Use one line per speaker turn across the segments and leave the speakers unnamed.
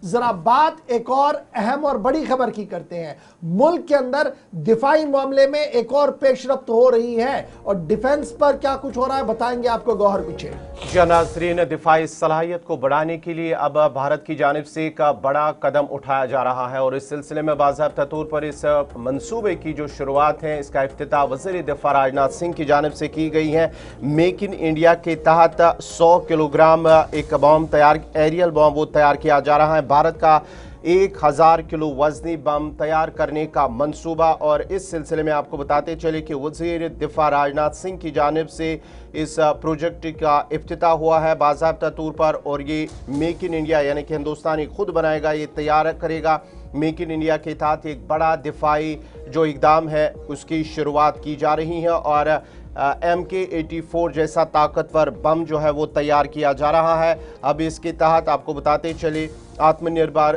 जरा बात एक और अहम और बड़ी खबर की करते हैं। मुल्क के अंदर दिफाई मामले में एक और पेशरफ्त हो रही है और डिफेंस पर क्या कुछ हो रहा है बताएंगे आपको गौहर पीछे।
नाज़रीन, दिफाई सलाहियत को बढ़ाने के लिए अब भारत की जानिब से एक बड़ा कदम उठाया जा रहा है और इस सिलसिले में बाज़ाब्ता तौर पर इस मंसूबे की जो शुरुआत है, इसका इफ्तिताह वज़ीर दिफा राजनाथ सिंह की जानिब से की गई है। मेक इन इंडिया के तहत 100 किलोग्राम एक बम तैयार, एरियल बम वो तैयार किया जा रहा है। भारत का 1000 किलो वजनी बम तैयार करने का मंसूबा, और इस सिलसिले में आपको बताते चले कि वज़ीर दिफा राजनाथ सिंह की जानिब से इस प्रोजेक्ट का इफ्तिताह हुआ है बाज़ाब्ता तौर पर। और ये मेक इन इंडिया यानी कि हिंदुस्तानी खुद बनाएगा, ये तैयार करेगा। मेक इन इंडिया के तहत एक बड़ा दिफाई जो इकदाम है उसकी शुरुआत की जा रही है और MK-84 जैसा ताकतवर बम जो है वो तैयार किया जा रहा है। अब इसके तहत आपको बताते चले आत्मनिर्भर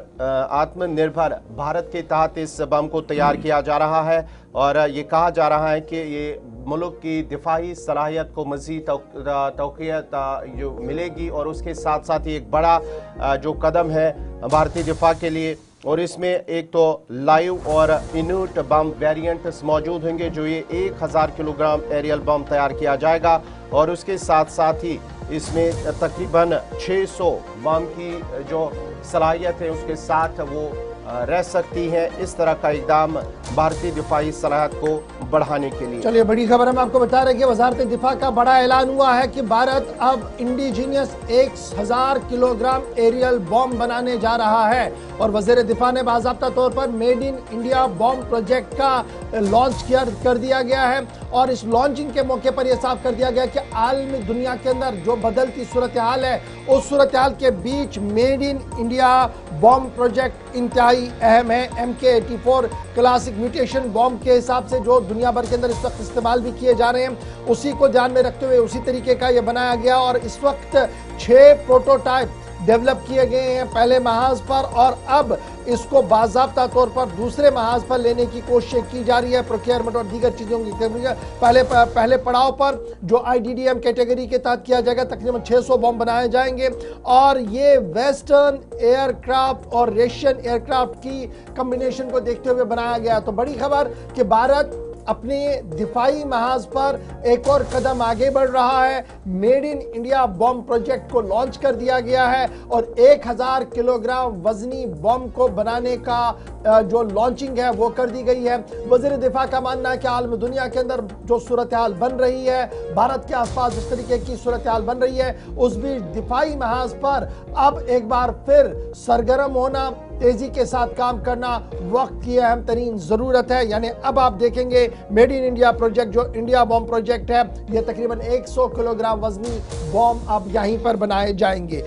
भारत के तहत इस बम को तैयार किया जा रहा है और ये कहा जा रहा है कि ये मुल्क की दिफाई सलाहियत को मज़ीद तौक़ीयत जो मिलेगी और उसके साथ साथ ही एक बड़ा जो कदम है भारतीय दिफा के लिए। और इसमें एक तो लाइव और इनर्ट बम वेरिएंट्स मौजूद होंगे जो ये 1000 किलोग्राम एरियल बम तैयार किया जाएगा और उसके साथ साथ ही इसमें तकरीबन 600 बम की जो सलाहियत है उसके साथ वो रह सकती है। इस तरह का इक़दाम भारतीय दिफाई सलाहियत को बढ़ाने के लिए।
चलिए, बड़ी खबर हम आपको बता रहे हैं कि वज़ारत दिफा का बड़ा ऐलान हुआ है कि भारत अब इंडिजीनियस 1000 किलोग्राम एरियल बॉम्ब बनाने जा रहा है और वज़ीर दिफा ने बाज़ाब्ता तौर पर made in India bomb project का लॉन्च कर दिया गया है। और इस लॉन्चिंग के मौके पर यह साफ कर दिया गया कि आलमी दुनिया के अंदर जो बदलती सूरत हाल है उस सूरत हाल के बीच made in India bomb project इंतहाई अहम है। MK-84 क्लासिक म्यूटेशन बॉम्ब के हिसाब से जो दुनिया भर के अंदर इस वक्त इस्तेमाल भी किए जा रहे हैं उसी को ध्यान में रखते हुए उसी तरीके का यह बनाया गया और इस वक्त 6 प्रोटोटाइप डेवलप किए गए हैं पहले महाज पर और अब इसको बाज़ाब्ता तौर पर दूसरे महाज पर लेने की कोशिश की जा रही है। प्रोक्योरमेंट और दीगर चीज़ों की पहले पड़ाव पर जो IDDM कैटेगरी के तहत किया जाएगा तकरीबन 600 बम बनाए जाएंगे और ये वेस्टर्न एयरक्राफ्ट और रशियन एयरक्राफ्ट की कम्बिनेशन को देखते हुए बनाया गया। तो बड़ी खबर कि भारत अपने दिफाई महाज पर एक और कदम आगे बढ़ रहा है। Made in India bomb project को लॉन्च कर दिया गया है और 1000 किलोग्राम वजनी बॉम्ब को बनाने का जो लॉन्चिंग है वो कर दी गई है। वज़ीर दिफा का मानना है कि आलम दुनिया के अंदर जो सूरत हाल बन रही है, भारत के आसपास जिस तरीके की सूरत हाल बन रही है, उस बीच दिफाई महाज पर अब एक बार फिर सरगर्म होना, तेजी के साथ काम करना वक्त की अहम तरीन जरूरत है। यानी अब आप देखेंगे मेड इन इंडिया प्रोजेक्ट जो इंडिया बॉम्ब प्रोजेक्ट है, यह तकरीबन 100 किलोग्राम वजनी बॉम्ब अब यहीं पर बनाए जाएंगे।